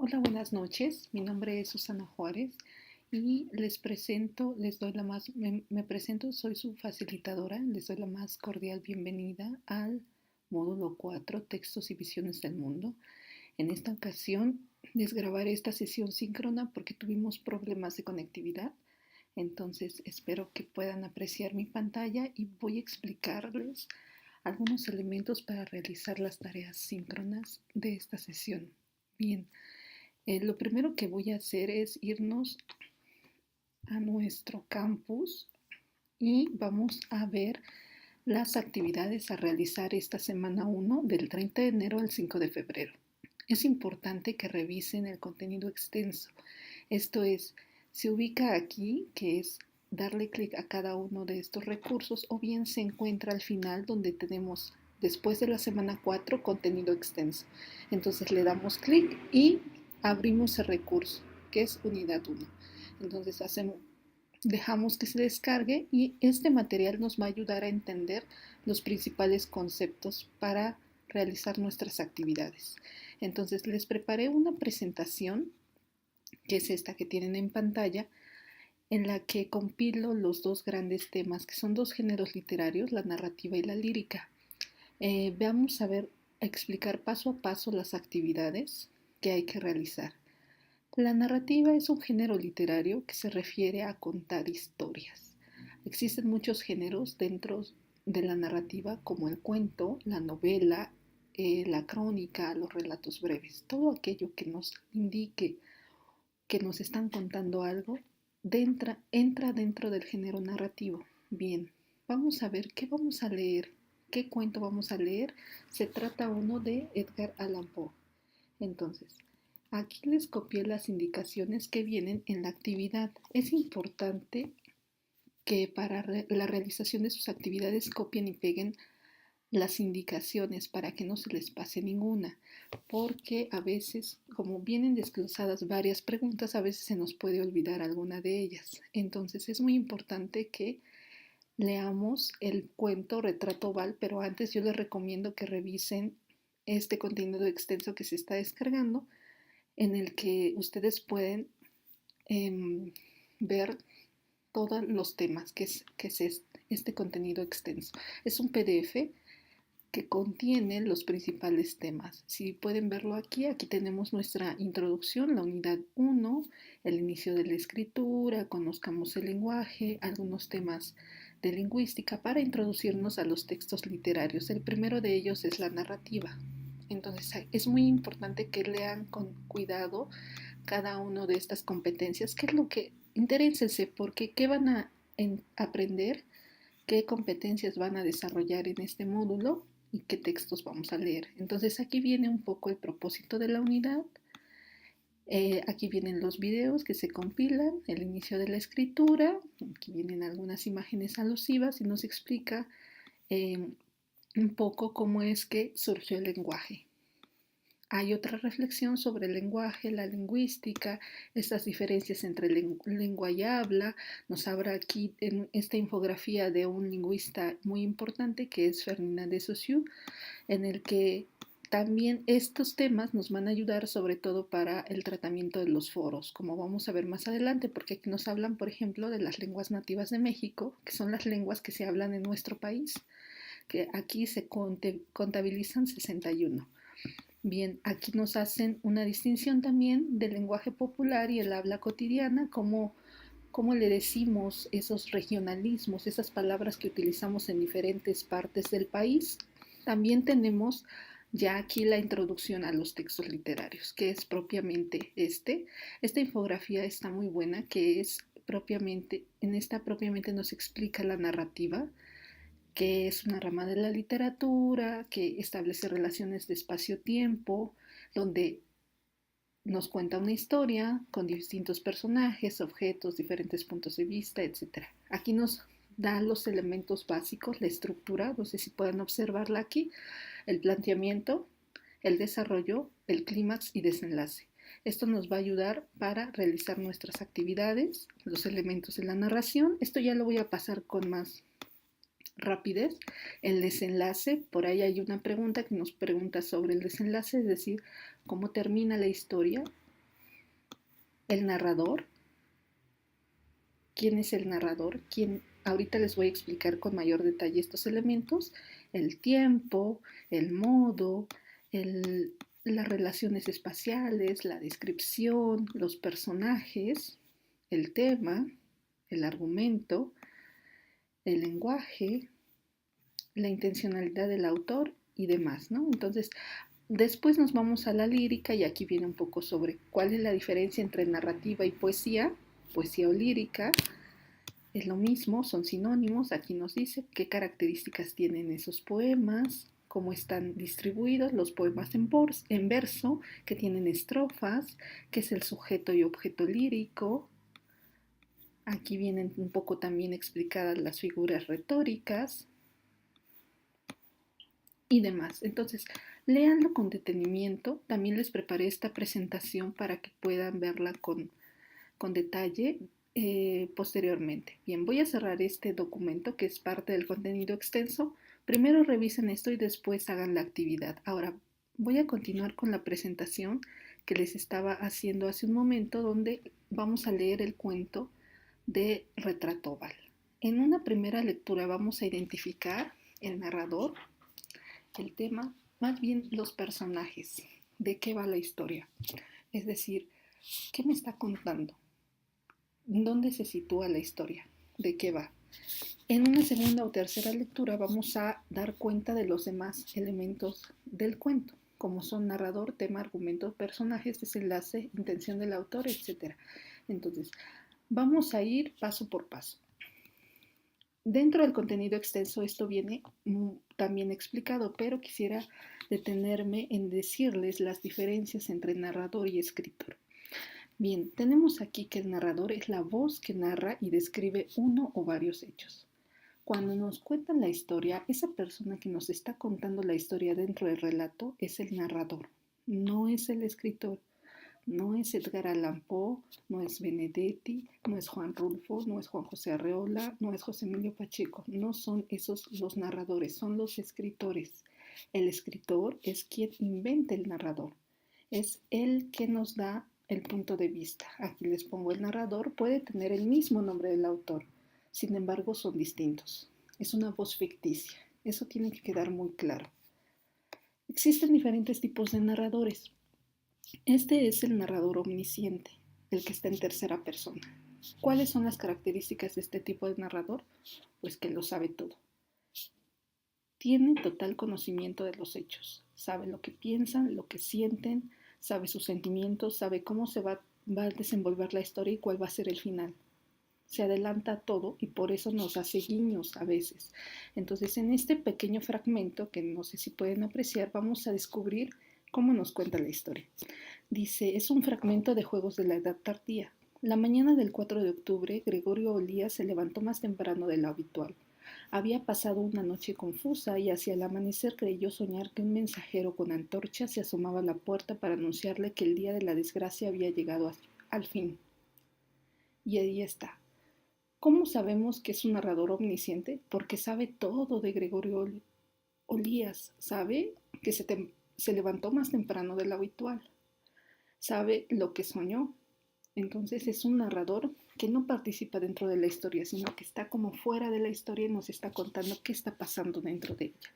Hola, buenas noches. Mi nombre es Susana Juárez y me presento, soy su facilitadora. Les doy la más cordial bienvenida al módulo 4, Textos y Visiones del Mundo. En esta ocasión les grabaré esta sesión síncrona porque tuvimos problemas de conectividad. Entonces espero que puedan apreciar mi pantalla y voy a explicarles algunos elementos para realizar las tareas síncronas de esta sesión. Bien. Lo primero que voy a hacer es irnos a nuestro campus y vamos a ver las actividades a realizar esta semana 1 del 30 de enero al 5 de febrero. Es importante que revisen el contenido extenso. Esto es, se ubica aquí, que es darle clic a cada uno de estos recursos, o bien se encuentra al final donde tenemos, después de la semana 4, contenido extenso. Entonces le damos clic y abrimos el recurso, que es unidad 1. Entonces dejamos que se descargue y este material nos va a ayudar a entender los principales conceptos para realizar nuestras actividades. Entonces les preparé una presentación, que es esta que tienen en pantalla, en la que compilo los dos grandes temas, que son dos géneros literarios, la narrativa y la lírica. Vamos a explicar paso a paso las actividades que hay que realizar. La narrativa es un género literario que se refiere a contar historias. Existen muchos géneros dentro de la narrativa, como el cuento, la novela, la crónica, los relatos breves. Todo aquello que nos indique que nos están contando algo entra dentro del género narrativo. Bien, vamos a ver qué vamos a leer, qué cuento vamos a leer. Se trata uno de Edgar Allan Poe. Entonces, aquí les copié las indicaciones que vienen en la actividad. Es importante que para la realización de sus actividades copien y peguen las indicaciones para que no se les pase ninguna, porque a veces, como vienen desglosadas varias preguntas, a veces se nos puede olvidar alguna de ellas. Entonces es muy importante que leamos el cuento Retrato Oval, pero antes yo les recomiendo que revisen este contenido extenso que se está descargando, en el que ustedes pueden ver todos los temas que es este contenido extenso. Es un PDF que contiene los principales temas. Si pueden verlo aquí, aquí tenemos nuestra introducción, la unidad 1, el inicio de la escritura, conozcamos el lenguaje, algunos temas de lingüística para introducirnos a los textos literarios. El primero de ellos es la narrativa. Entonces es muy importante que lean con cuidado cada una de estas competencias. ¿Qué es lo que? Interésense porque qué van a aprender, qué competencias van a desarrollar en este módulo y qué textos vamos a leer. Entonces aquí viene un poco el propósito de la unidad. Aquí vienen los videos que se compilan, el inicio de la escritura, aquí vienen algunas imágenes alusivas y nos explica un poco cómo es que surgió el lenguaje. Hay otra reflexión sobre el lenguaje, la lingüística, estas diferencias entre lengua y habla. Nos habla aquí en esta infografía de un lingüista muy importante que es Ferdinand de Saussure, en el que también estos temas nos van a ayudar sobre todo para el tratamiento de los foros, como vamos a ver más adelante, porque aquí nos hablan, por ejemplo, de las lenguas nativas de México, que son las lenguas que se hablan en nuestro país, que aquí se contabilizan 61. Bien, aquí nos hacen una distinción también del lenguaje popular y el habla cotidiana, cómo le decimos esos regionalismos, esas palabras que utilizamos en diferentes partes del país. También tenemos ya aquí la introducción a los textos literarios, que es propiamente Esta infografía está muy buena, que es propiamente, en esta propiamente nos explica la narrativa, que es una rama de la literatura, que establece relaciones de espacio-tiempo, donde nos cuenta una historia con distintos personajes, objetos, diferentes puntos de vista, etc. Aquí nos da los elementos básicos, la estructura, no sé si pueden observarla aquí, el planteamiento, el desarrollo, el clímax y desenlace. Esto nos va a ayudar para realizar nuestras actividades, los elementos de la narración. Esto ya lo voy a pasar con más rapidez. El desenlace, por ahí hay una pregunta que nos pregunta sobre el desenlace, es decir, cómo termina la historia. El narrador. ¿Quién es el narrador? Ahorita les voy a explicar con mayor detalle estos elementos: el tiempo, el modo, las relaciones espaciales, la descripción, los personajes, el tema, el argumento, el lenguaje, la intencionalidad del autor y demás, ¿no? Entonces, después nos vamos a la lírica y aquí viene un poco sobre cuál es la diferencia entre narrativa y poesía o lírica. Es lo mismo, son sinónimos. Aquí nos dice qué características tienen esos poemas, cómo están distribuidos los poemas en verso, que tienen estrofas, qué es el sujeto y objeto lírico. Aquí vienen un poco también explicadas las figuras retóricas y demás. Entonces, léanlo con detenimiento. También les preparé esta presentación para que puedan verla con detalle posteriormente. Bien, voy a cerrar este documento que es parte del contenido extenso. Primero revisen esto y después hagan la actividad. Ahora voy a continuar con la presentación que les estaba haciendo hace un momento, donde vamos a leer el cuento de Retrato Oval. En una primera lectura vamos a identificar el narrador, el tema, más bien los personajes, de qué va la historia. Es decir, ¿qué me está contando? ¿Dónde se sitúa la historia? ¿De qué va? En una segunda o tercera lectura vamos a dar cuenta de los demás elementos del cuento, como son narrador, tema, argumento, personajes, desenlace, intención del autor, etc. Entonces, vamos a ir paso por paso. Dentro del contenido extenso esto viene también explicado, pero quisiera detenerme en decirles las diferencias entre narrador y escritor. Bien, tenemos aquí que el narrador es la voz que narra y describe uno o varios hechos. Cuando nos cuentan la historia, esa persona que nos está contando la historia dentro del relato es el narrador, no es el escritor. No es Edgar Allan Poe, no es Benedetti, no es Juan Rulfo, no es Juan José Arreola, no es José Emilio Pacheco. No son esos los narradores, son los escritores. El escritor es quien inventa el narrador. Es el que nos da el punto de vista. Aquí les pongo: el narrador puede tener el mismo nombre del autor, sin embargo son distintos. Es una voz ficticia. Eso tiene que quedar muy claro. Existen diferentes tipos de narradores. Este es el narrador omnisciente, el que está en tercera persona. ¿Cuáles son las características de este tipo de narrador? Pues que lo sabe todo. Tiene total conocimiento de los hechos. Sabe lo que piensan, lo que sienten, sabe sus sentimientos, sabe cómo se va a desenvolver la historia y cuál va a ser el final. Se adelanta a todo y por eso nos hace guiños a veces. Entonces, en este pequeño fragmento, que no sé si pueden apreciar, vamos a descubrir cómo nos cuenta la historia. Dice: es un fragmento de Juegos de la Edad Tardía. La mañana del 4 de octubre, Gregorio Olías se levantó más temprano de lo habitual. Había pasado una noche confusa y hacia el amanecer creyó soñar que un mensajero con antorcha se asomaba a la puerta para anunciarle que el día de la desgracia había llegado al fin. Y ahí está. ¿Cómo sabemos que es un narrador omnisciente? Porque sabe todo de Gregorio Olías. Sabe que se levantó más temprano de lo habitual. Sabe lo que soñó. Entonces es un narrador que no participa dentro de la historia, sino que está como fuera de la historia y nos está contando qué está pasando dentro de ella.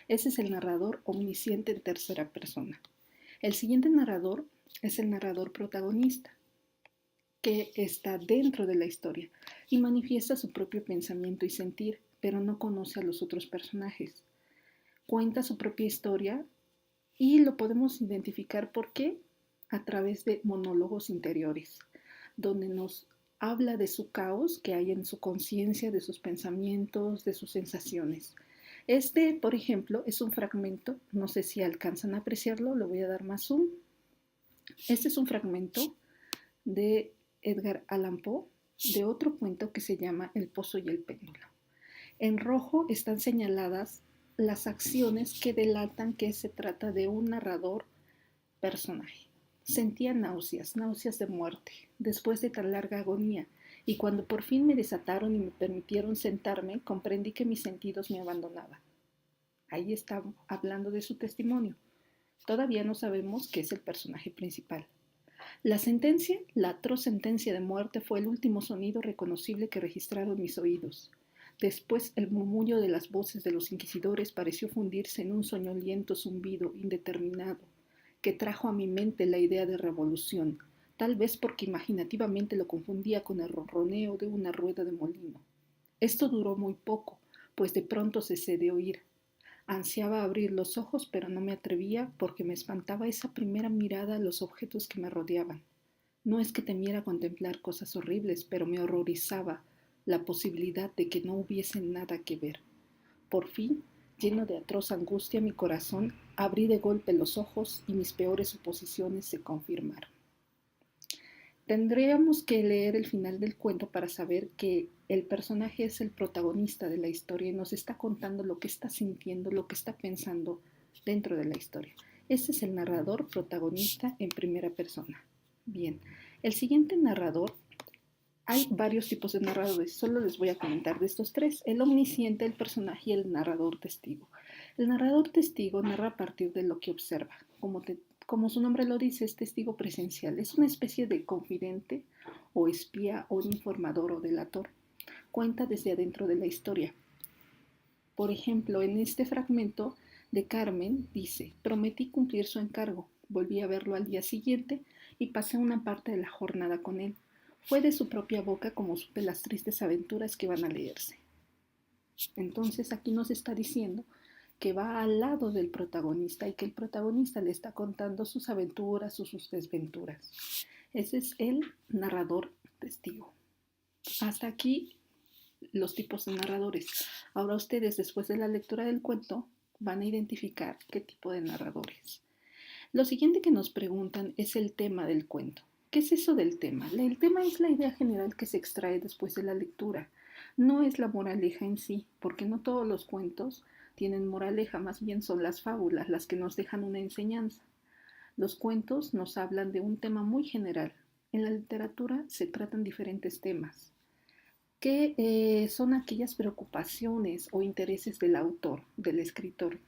Ese es el narrador omnisciente en tercera persona. El siguiente narrador es el narrador protagonista, que está dentro de la historia y manifiesta su propio pensamiento y sentir, pero no conoce a los otros personajes. Cuenta su propia historia y lo podemos identificar ¿por qué? A través de monólogos interiores, donde nos habla de su caos que hay en su conciencia, de sus pensamientos, de sus sensaciones. Este, por ejemplo, es un fragmento, no sé si alcanzan a apreciarlo, lo voy a dar más zoom. Este es un fragmento de Edgar Allan Poe, de otro cuento que se llama El pozo y el péndulo. En rojo están señaladas las acciones que delatan que se trata de un narrador personaje. Sentía náuseas de muerte, después de tan larga agonía, y cuando por fin me desataron y me permitieron sentarme, comprendí que mis sentidos me abandonaban. Ahí está hablando de su testimonio. Todavía no sabemos qué es el personaje principal. La atroz sentencia de muerte fue el último sonido reconocible que registraron mis oídos. Después el murmullo de las voces de los inquisidores pareció fundirse en un soñoliento zumbido indeterminado, que trajo a mi mente la idea de revolución, tal vez porque imaginativamente lo confundía con el ronroneo de una rueda de molino. Esto duró muy poco, pues de pronto cesé de oír. Ansiaba abrir los ojos, pero no me atrevía porque me espantaba esa primera mirada a los objetos que me rodeaban. No es que temiera contemplar cosas horribles, pero me horrorizaba la posibilidad de que no hubiese nada que ver. Por fin, lleno de atroz angustia, mi corazón, abrí de golpe los ojos y mis peores suposiciones se confirmaron. Tendríamos que leer el final del cuento para saber que el personaje es el protagonista de la historia y nos está contando lo que está sintiendo, lo que está pensando dentro de la historia. Ese es el narrador protagonista en primera persona. Bien, el siguiente narrador, hay varios tipos de narradores, solo les voy a comentar de estos tres: el omnisciente, el personaje y el narrador testigo. El narrador testigo narra a partir de lo que observa, como su nombre lo dice, es testigo presencial, es una especie de confidente o espía o informador o delator. Cuenta desde adentro de la historia. Por ejemplo, en este fragmento de Carmen dice: prometí cumplir su encargo, volví a verlo al día siguiente y pasé una parte de la jornada con él. Fue de su propia boca como supe las tristes aventuras que van a leerse. Entonces aquí nos está diciendo que va al lado del protagonista y que el protagonista le está contando sus aventuras o sus desventuras. Ese es el narrador testigo. Hasta aquí los tipos de narradores. Ahora ustedes, después de la lectura del cuento, van a identificar qué tipo de narradores. Lo siguiente que nos preguntan es el tema del cuento. ¿Qué es eso del tema? El tema es la idea general que se extrae después de la lectura. No es la moraleja en sí, porque no todos los cuentos tienen moraleja, más bien son las fábulas las que nos dejan una enseñanza. Los cuentos nos hablan de un tema muy general. En la literatura se tratan diferentes temas, que son aquellas preocupaciones o intereses del autor, del escritor,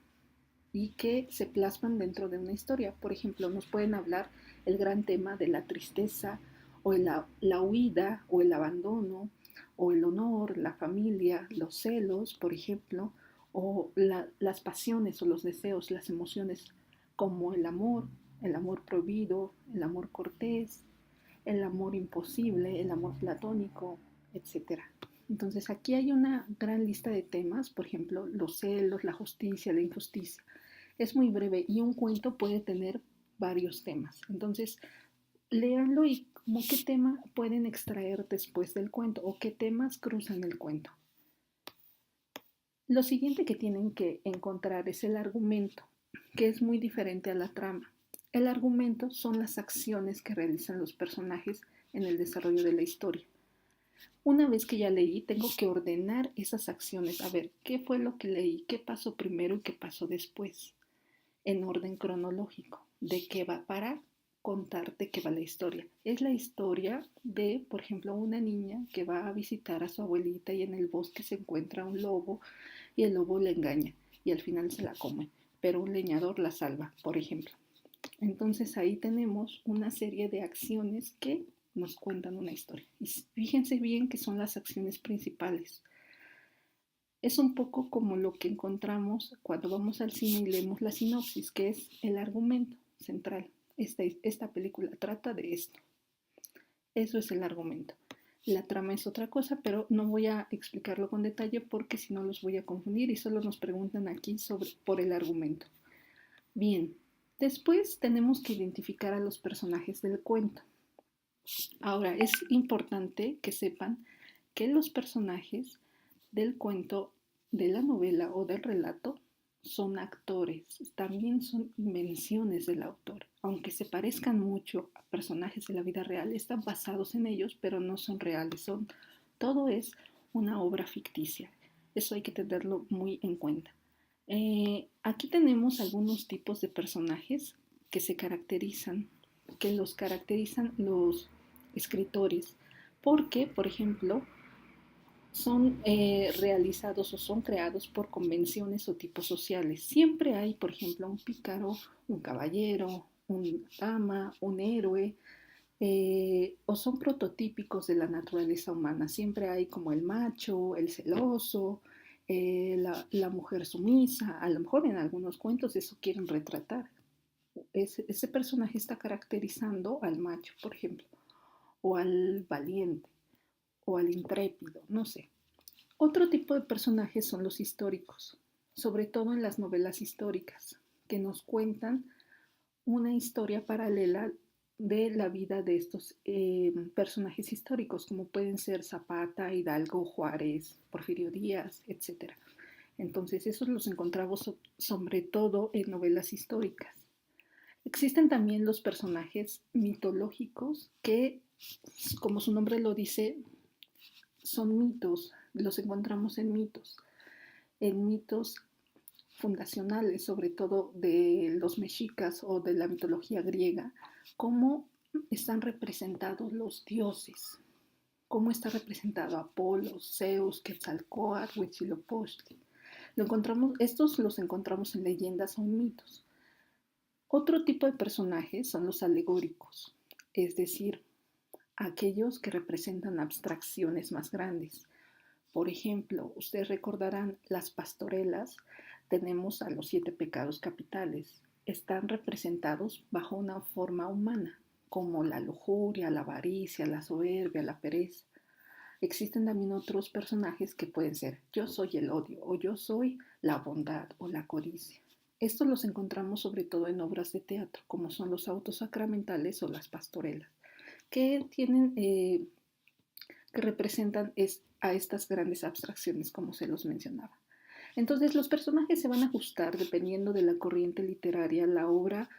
y que se plasman dentro de una historia. Por ejemplo, nos pueden hablar el gran tema de la tristeza o la huida o el abandono o el honor, la familia, los celos, por ejemplo, o las pasiones o los deseos, las emociones como el amor prohibido, el amor cortés, el amor imposible, el amor platónico, etcétera. Entonces aquí hay una gran lista de temas, por ejemplo, los celos, la justicia, la injusticia. Es muy breve y un cuento puede tener varios temas. Entonces, léanlo y como qué tema pueden extraer después del cuento o qué temas cruzan el cuento. Lo siguiente que tienen que encontrar es el argumento, que es muy diferente a la trama. El argumento son las acciones que realizan los personajes en el desarrollo de la historia. Una vez que ya leí, tengo que ordenar esas acciones, a ver qué fue lo que leí, qué pasó primero y qué pasó después, en orden cronológico, de qué va para contarte qué va la historia. Es la historia de, por ejemplo, una niña que va a visitar a su abuelita y en el bosque se encuentra un lobo y el lobo la engaña y al final se la come, pero un leñador la salva, por ejemplo. Entonces ahí tenemos una serie de acciones que nos cuentan una historia. Y fíjense bien que son las acciones principales. Es un poco como lo que encontramos cuando vamos al cine y leemos la sinopsis, que es el argumento central. Esta película trata de esto. Eso es el argumento. La trama es otra cosa, pero no voy a explicarlo con detalle porque si no los voy a confundir y solo nos preguntan aquí por el argumento. Bien, después tenemos que identificar a los personajes del cuento. Ahora, es importante que sepan que los personajes del cuento, de la novela o del relato son actores, también son invenciones del autor. Aunque se parezcan mucho a personajes de la vida real, están basados en ellos, pero no son reales. Todo es una obra ficticia. Eso hay que tenerlo muy en cuenta. Aquí tenemos algunos tipos de personajes que se caracterizan, que los caracterizan los escritores, porque, por ejemplo, son realizados o son creados por convenciones o tipos sociales. Siempre hay, por ejemplo, un pícaro, un caballero, una dama, un héroe, o son prototípicos de la naturaleza humana. Siempre hay como el macho, el celoso, la mujer sumisa. A lo mejor en algunos cuentos eso quieren retratar. Ese personaje está caracterizando al macho, por ejemplo, o al valiente, o al intrépido, no sé. Otro tipo de personajes son los históricos, sobre todo en las novelas históricas, que nos cuentan una historia paralela de la vida de estos personajes históricos, como pueden ser Zapata, Hidalgo, Juárez, Porfirio Díaz, etc. Entonces, esos los encontramos sobre todo en novelas históricas. Existen también los personajes mitológicos que, como su nombre lo dice, son mitos, los encontramos en mitos fundacionales, sobre todo de los mexicas o de la mitología griega, cómo están representados los dioses, cómo está representado Apolo, Zeus, Quetzalcóatl, Huitzilopochtli. Estos los encontramos en leyendas o en mitos. Otro tipo de personajes son los alegóricos, es decir, aquellos que representan abstracciones más grandes. Por ejemplo, ustedes recordarán las pastorelas, tenemos a los 7 pecados capitales. Están representados bajo una forma humana, como la lujuria, la avaricia, la soberbia, la pereza. Existen también otros personajes que pueden ser yo soy el odio o yo soy la bondad o la codicia. Estos los encontramos sobre todo en obras de teatro, como son los autos sacramentales o las pastorelas, que tienen que representan a estas grandes abstracciones, como se los mencionaba. Entonces, los personajes se van a ajustar dependiendo de la corriente literaria, la obra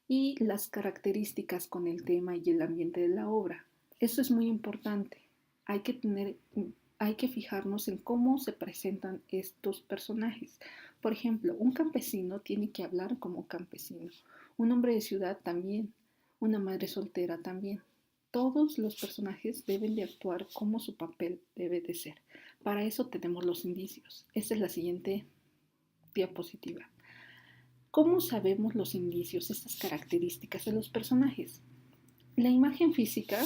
y las características con el tema y el ambiente de la obra. Eso es muy importante. Hay que fijarnos en cómo se presentan estos personajes. Por ejemplo, un campesino tiene que hablar como campesino, un hombre de ciudad también, una madre soltera también. Todos los personajes deben de actuar como su papel debe de ser. Para eso tenemos los indicios. Esta es la siguiente diapositiva. ¿Cómo sabemos los indicios, estas características de los personajes? La imagen física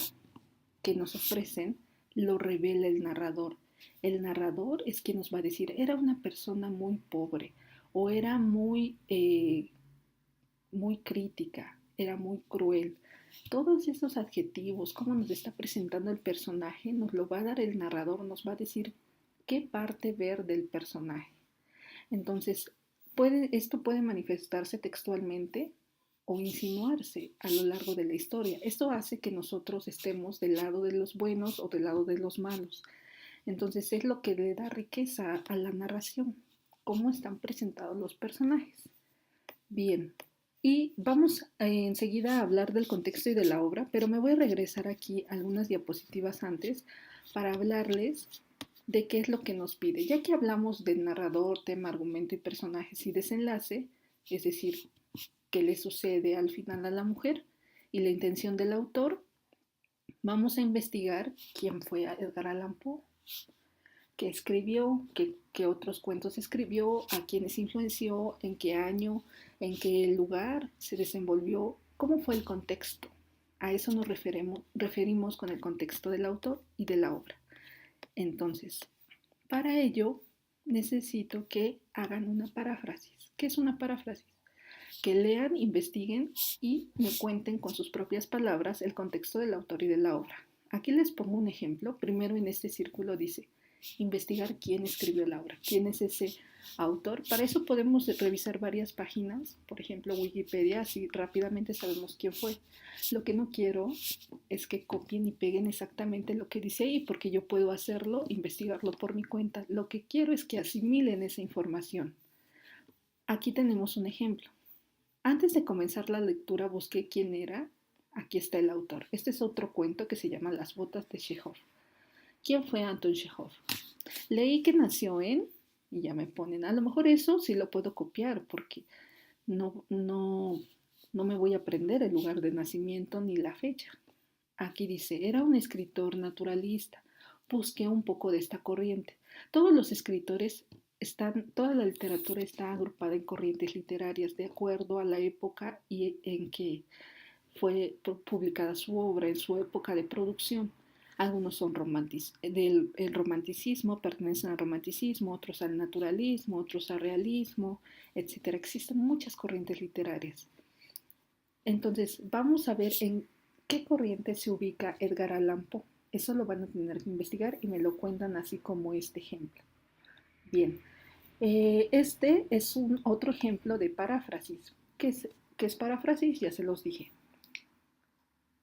que nos ofrecen lo revela el narrador. El narrador es quien nos va a decir, era una persona muy pobre o era muy crítica, era muy cruel. Todos esos adjetivos, cómo nos está presentando el personaje, nos lo va a dar el narrador, nos va a decir qué parte ver del personaje. Entonces, esto puede manifestarse textualmente o insinuarse a lo largo de la historia. Esto hace que nosotros estemos del lado de los buenos o del lado de los malos. Entonces, es lo que le da riqueza a la narración, cómo están presentados los personajes. Bien, y vamos enseguida a hablar del contexto y de la obra, pero me voy a regresar aquí algunas diapositivas antes para hablarles de qué es lo que nos pide. Ya que hablamos de narrador, tema, argumento y personajes y desenlace, es decir, qué le sucede al final a la mujer y la intención del autor, vamos a investigar quién fue Edgar Allan Poe, qué escribió, qué otros cuentos escribió, a quiénes influenció, en qué año, en qué lugar se desenvolvió, cómo fue el contexto. A eso nos referimos con el contexto del autor y de la obra. Entonces, para ello necesito que hagan una paráfrasis. ¿Qué es una paráfrasis? Que lean, investiguen y me cuenten con sus propias palabras el contexto del autor y de la obra. Aquí les pongo un ejemplo. Primero en este círculo dice investigar quién escribió la obra, quién es ese autor. Para eso podemos revisar varias páginas, por ejemplo Wikipedia, así rápidamente sabemos quién fue. Lo que no quiero es que copien y peguen exactamente lo que dice ahí, porque yo puedo hacerlo, investigarlo por mi cuenta. Lo que quiero es que asimilen esa información. Aquí tenemos un ejemplo. Antes de comenzar la lectura busqué quién era. Aquí está el autor. Este es otro cuento que se llama Las botas de Chekhov. ¿Quién fue Anton Chekhov? Leí que nació en, y ya me ponen, a lo mejor eso sí lo puedo copiar porque no me voy a aprender el lugar de nacimiento ni la fecha. Aquí dice, era un escritor naturalista. Busqué un poco de esta corriente. Todos los escritores toda la literatura está agrupada en corrientes literarias de acuerdo a la época y en que fue publicada su obra en su época de producción. Algunos son el romanticismo, pertenecen al romanticismo, otros al naturalismo, otros al realismo, etc. Existen muchas corrientes literarias. Entonces, vamos a ver en qué corriente se ubica Edgar Allan Poe. Eso lo van a tener que investigar y me lo cuentan así como este ejemplo. Bien, este es un otro ejemplo de paráfrasis. ¿Qué es paráfrasis? Ya se los dije.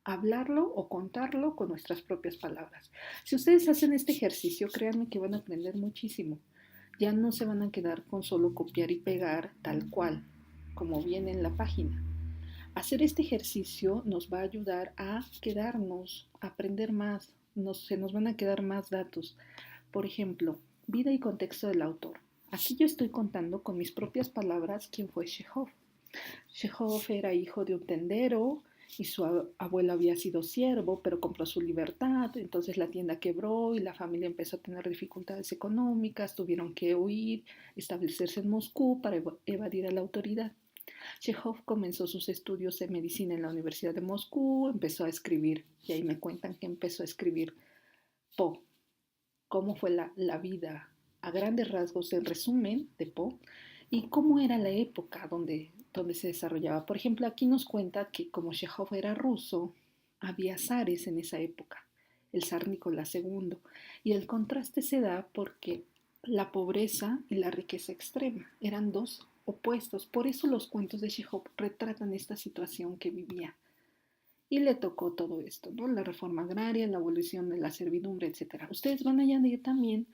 Hablarlo o contarlo con nuestras propias palabras. Si ustedes hacen este ejercicio, créanme que van a aprender muchísimo. Ya no se van a quedar con solo copiar y pegar tal cual, como viene en la página. Hacer este ejercicio nos va a ayudar a quedarnos, a aprender más, se nos van a quedar más datos. Por ejemplo, vida y contexto del autor. Aquí yo estoy contando con mis propias palabras quién fue Chekhov. Chekhov era hijo de un tendero y su abuelo había sido siervo, pero compró su libertad, entonces la tienda quebró y la familia empezó a tener dificultades económicas, tuvieron que huir, establecerse en Moscú para evadir a la autoridad. Chekhov comenzó sus estudios de medicina en la Universidad de Moscú, empezó a escribir, y ahí me cuentan que empezó a escribir Poe, cómo fue la vida a grandes rasgos, en resumen, de Poe, y cómo era la época donde se desarrollaba. Por ejemplo, aquí nos cuenta que como Chekhov era ruso, había zares en esa época, el zar Nicolás II, y el contraste se da porque la pobreza y la riqueza extrema eran dos opuestos. Por eso los cuentos de Chekhov retratan esta situación que vivía. Y le tocó todo esto, ¿no? La reforma agraria, la abolición de la servidumbre, etc. Ustedes van a añadir también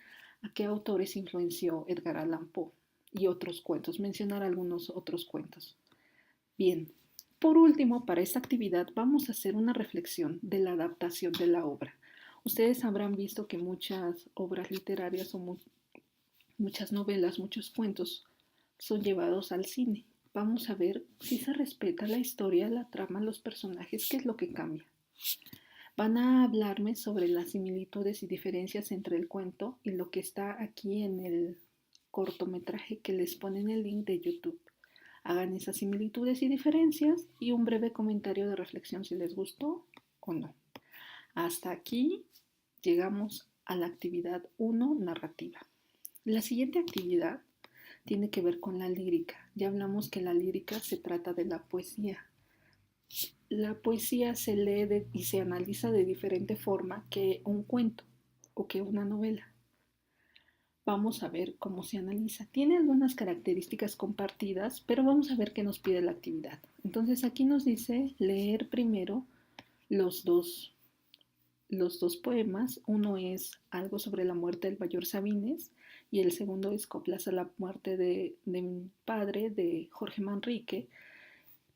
a qué autores influenció Edgar Allan Poe y otros cuentos, mencionar algunos otros cuentos. Bien, por último, para esta actividad vamos a hacer una reflexión de la adaptación de la obra. Ustedes habrán visto que muchas obras literarias o muchas novelas, muchos cuentos son llevados al cine. Vamos a ver si se respeta la historia, la trama, los personajes, qué es lo que cambia. Van a hablarme sobre las similitudes y diferencias entre el cuento y lo que está aquí en el cortometraje que les pone en el link de YouTube. Hagan esas similitudes y diferencias y un breve comentario de reflexión si les gustó o no. Hasta aquí llegamos a la actividad 1, narrativa. La siguiente actividad tiene que ver con la lírica. Ya hablamos que la lírica se trata de la poesía. La poesía se lee y se analiza de diferente forma que un cuento o que una novela. Vamos a ver cómo se analiza. Tiene algunas características compartidas, pero vamos a ver qué nos pide la actividad. Entonces aquí nos dice leer primero los dos poemas. Uno es Algo sobre la muerte del mayor Sabines y el segundo es Coplas a la muerte de mi padre de Jorge Manrique.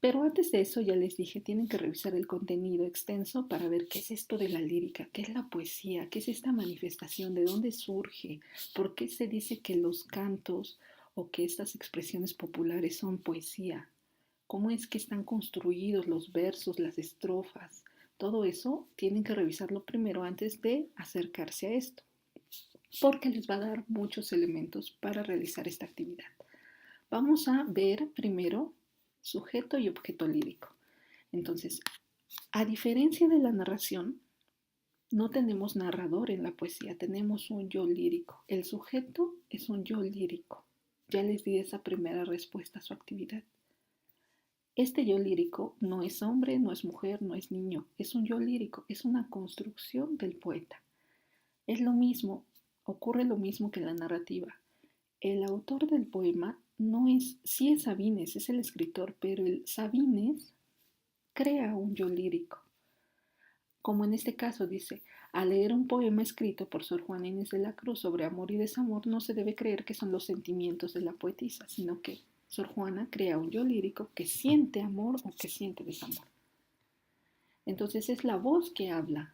Pero antes de eso ya les dije, tienen que revisar el contenido extenso para ver qué es esto de la lírica, qué es la poesía, qué es esta manifestación, de dónde surge, por qué se dice que los cantos o que estas expresiones populares son poesía, cómo es que están construidos los versos, las estrofas. Todo eso tienen que revisarlo primero antes de acercarse a esto, porque les va a dar muchos elementos para realizar esta actividad. Vamos a ver primero sujeto y objeto lírico. Entonces, a diferencia de la narración, no tenemos narrador en la poesía, tenemos un yo lírico. El sujeto es un yo lírico. Ya les di esa primera respuesta a su actividad. Este yo lírico no es hombre, no es mujer, no es niño, es un yo lírico, es una construcción del poeta. Es lo mismo, ocurre lo mismo que en la narrativa. El autor del poema no es, sí es Sabines, es el escritor, pero el Sabines crea un yo lírico. Como en este caso dice, al leer un poema escrito por Sor Juana Inés de la Cruz sobre amor y desamor, no se debe creer que son los sentimientos de la poetisa, sino que Sor Juana crea un yo lírico que siente amor o que siente desamor. Entonces es la voz que habla,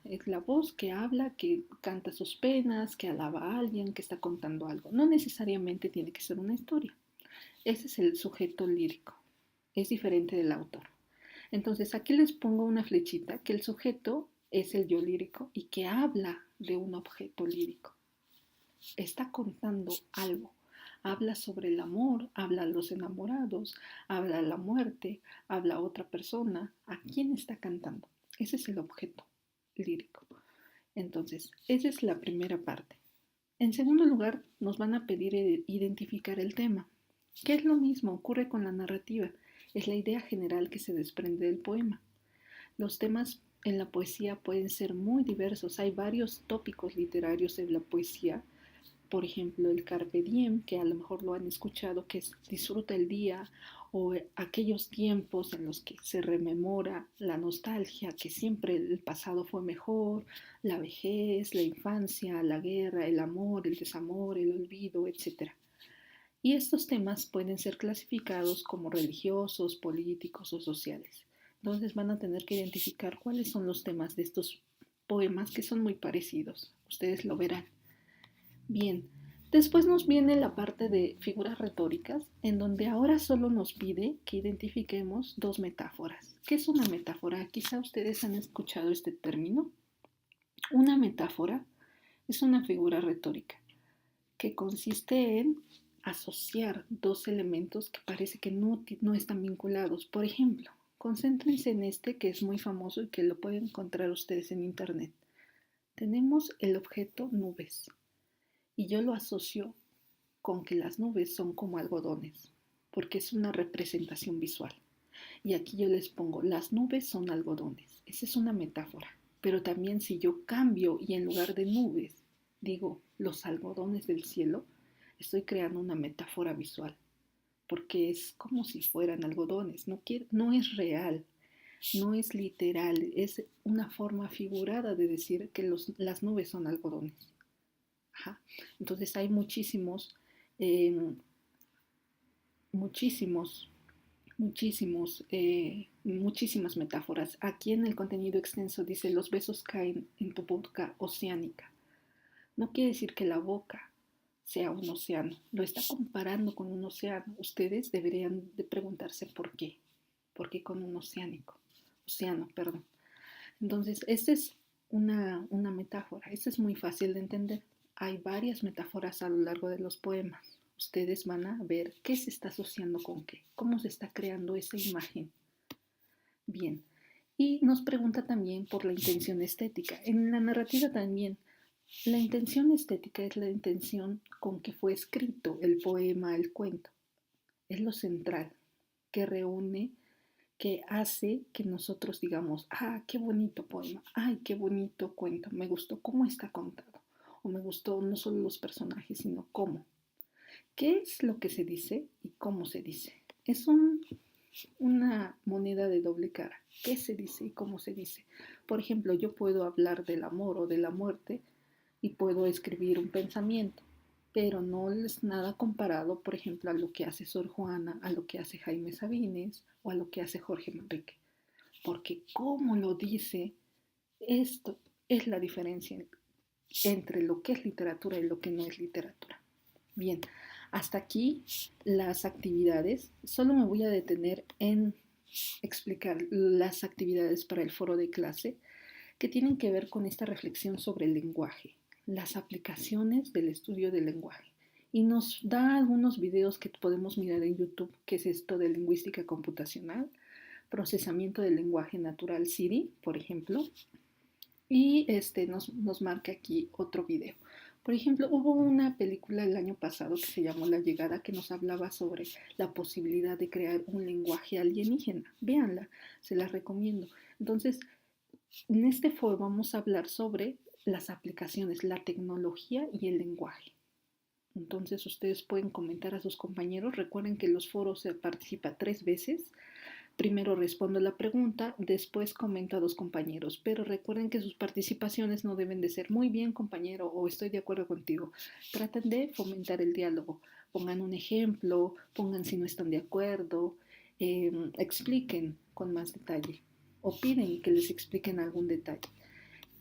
que canta sus penas, que alaba a alguien, que está contando algo. No necesariamente tiene que ser una historia. Ese es el sujeto lírico. Es diferente del autor. Entonces aquí les pongo una flechita que el sujeto es el yo lírico y que habla de un objeto lírico. Está contando algo. Habla sobre el amor, habla a los enamorados, habla a la muerte, habla a otra persona. ¿A quién está cantando? Ese es el objeto lírico. Entonces, esa es la primera parte. En segundo lugar, nos van a pedir identificar el tema. ¿Qué es lo mismo? Ocurre con la narrativa. Es la idea general que se desprende del poema. Los temas en la poesía pueden ser muy diversos. Hay varios tópicos literarios en la poesía. Por ejemplo, el carpe diem, que a lo mejor lo han escuchado, que es disfruta el día, o aquellos tiempos en los que se rememora la nostalgia, que siempre el pasado fue mejor, la vejez, la infancia, la guerra, el amor, el desamor, el olvido, etc. Y estos temas pueden ser clasificados como religiosos, políticos o sociales. Entonces van a tener que identificar cuáles son los temas de estos poemas que son muy parecidos. Ustedes lo verán. Bien, después nos viene la parte de figuras retóricas, en donde ahora solo nos pide que identifiquemos dos metáforas. ¿Qué es una metáfora? Quizá ustedes han escuchado este término. Una metáfora es una figura retórica que consiste en asociar dos elementos que parece que no están vinculados. Por ejemplo, concéntrense en este que es muy famoso y que lo pueden encontrar ustedes en internet. Tenemos el objeto nubes y yo lo asocio con que las nubes son como algodones, porque es una representación visual. Y aquí yo les pongo, las nubes son algodones. Esa es una metáfora. Pero también si yo cambio y en lugar de nubes digo los algodones del cielo, estoy creando una metáfora visual, porque es como si fueran algodones, no es real, no es literal, es una forma figurada de decir que las nubes son algodones. Ajá. Entonces hay eh, muchísimos, muchísimas metáforas. Aquí en el contenido extenso dice los besos caen en tu boca oceánica. No quiere decir que la boca sea un océano, lo está comparando con un océano. Ustedes deberían de preguntarse por qué con un océano, perdón. Entonces, esta es una metáfora, esta es muy fácil de entender. Hay varias metáforas a lo largo de los poemas. Ustedes van a ver qué se está asociando con qué, cómo se está creando esa imagen. Bien, y nos pregunta también por la intención estética. En la narrativa también, la intención estética es la intención con que fue escrito el poema, el cuento. Es lo central, que reúne, que hace que nosotros digamos, ah, qué bonito poema, ay, qué bonito cuento, me gustó cómo está contado, o me gustó no solo los personajes, sino cómo. ¿Qué es lo que se dice y cómo se dice? Es una moneda de doble cara. ¿Qué se dice y cómo se dice? Por ejemplo, yo puedo hablar del amor o de la muerte y puedo escribir un pensamiento, pero no es nada comparado, por ejemplo, a lo que hace Sor Juana, a lo que hace Jaime Sabines o a lo que hace Jorge Manrique. Porque cómo lo dice, esto es la diferencia entre lo que es literatura y lo que no es literatura. Bien, hasta aquí las actividades. Solo me voy a detener en explicar las actividades para el foro de clase que tienen que ver con esta reflexión sobre el lenguaje, las aplicaciones del estudio del lenguaje. Y nos da algunos videos que podemos mirar en YouTube, que es esto de lingüística computacional, procesamiento del lenguaje natural Siri, por ejemplo, y nos marca aquí otro video. Por ejemplo, hubo una película el año pasado que se llamó La Llegada, que nos hablaba sobre la posibilidad de crear un lenguaje alienígena. Véanla, se las recomiendo. Entonces, en este foro vamos a hablar sobre las aplicaciones, la tecnología y el lenguaje. Entonces ustedes pueden comentar a sus compañeros. Recuerden que en los foros se participa 3 veces. Primero respondo la pregunta, después comento a 2 compañeros. Pero recuerden que sus participaciones no deben de ser muy bien, compañero, o estoy de acuerdo contigo. Traten de fomentar el diálogo. Pongan un ejemplo, pongan si no están de acuerdo, expliquen con más detalle o piden que les expliquen algún detalle.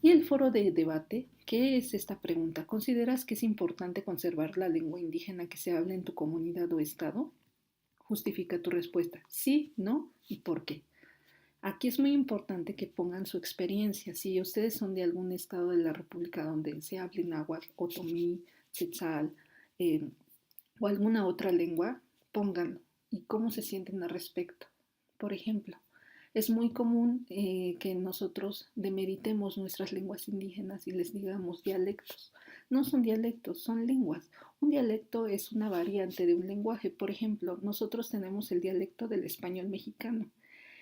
Y el foro de debate, ¿qué es esta pregunta? ¿Consideras que es importante conservar la lengua indígena que se habla en tu comunidad o estado? Justifica tu respuesta, sí, no y por qué. Aquí es muy importante que pongan su experiencia. Si ustedes son de algún estado de la República donde se hable náhuatl, otomí, tzetzal, o alguna otra lengua, pónganlo y cómo se sienten al respecto. Por ejemplo, es muy común que nosotros demeritemos nuestras lenguas indígenas y les digamos dialectos. No son dialectos, son lenguas. Un dialecto es una variante de un lenguaje. Por ejemplo, nosotros tenemos el dialecto del español mexicano.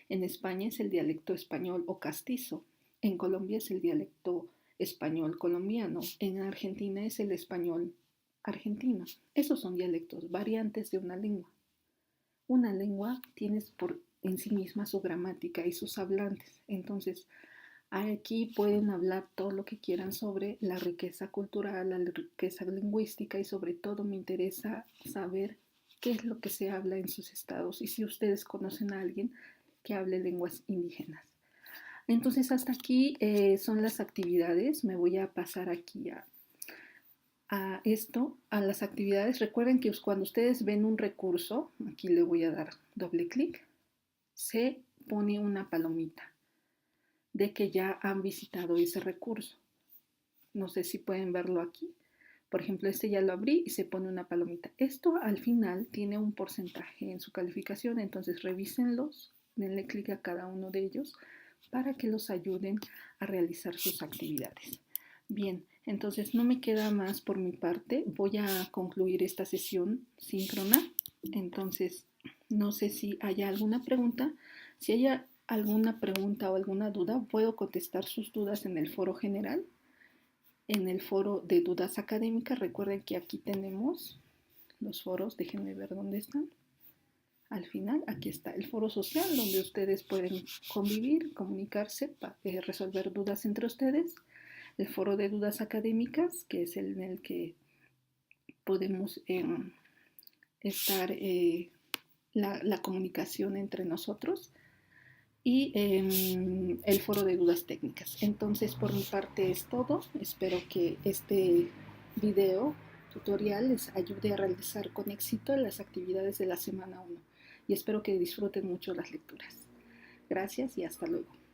En España es el dialecto español o castizo. En Colombia es el dialecto español colombiano. En Argentina es el español argentino. Esos son dialectos, variantes de una lengua. Una lengua tiene por en sí misma su gramática y sus hablantes. Entonces, aquí pueden hablar todo lo que quieran sobre la riqueza cultural, la riqueza lingüística y sobre todo me interesa saber qué es lo que se habla en sus estados y si ustedes conocen a alguien que hable lenguas indígenas. Entonces, hasta aquí son las actividades. Me voy a pasar aquí a esto, a las actividades. Recuerden que cuando ustedes ven un recurso, aquí le voy a dar doble clic, se pone una palomita de que ya han visitado ese recurso. No sé si pueden verlo aquí. Por ejemplo, este ya lo abrí y se pone una palomita. Esto al final tiene un porcentaje en su calificación, entonces revísenlos, denle clic a cada uno de ellos para que los ayuden a realizar sus actividades. Bien, entonces no me queda más por mi parte. Voy a concluir esta sesión síncrona. Entonces, no sé si haya alguna pregunta. Si haya alguna pregunta o alguna duda, puedo contestar sus dudas en el foro general, en el foro de dudas académicas. Recuerden que aquí tenemos los foros, déjenme ver dónde están. Al final, aquí está el foro social, donde ustedes pueden convivir, comunicarse, resolver dudas entre ustedes. El foro de dudas académicas, que es el en el que podemos estar la comunicación entre nosotros. Y el foro de dudas técnicas. Entonces, por mi parte es todo. Espero que este video tutorial les ayude a realizar con éxito las actividades de la semana 1 y espero que disfruten mucho las lecturas. Gracias y hasta luego.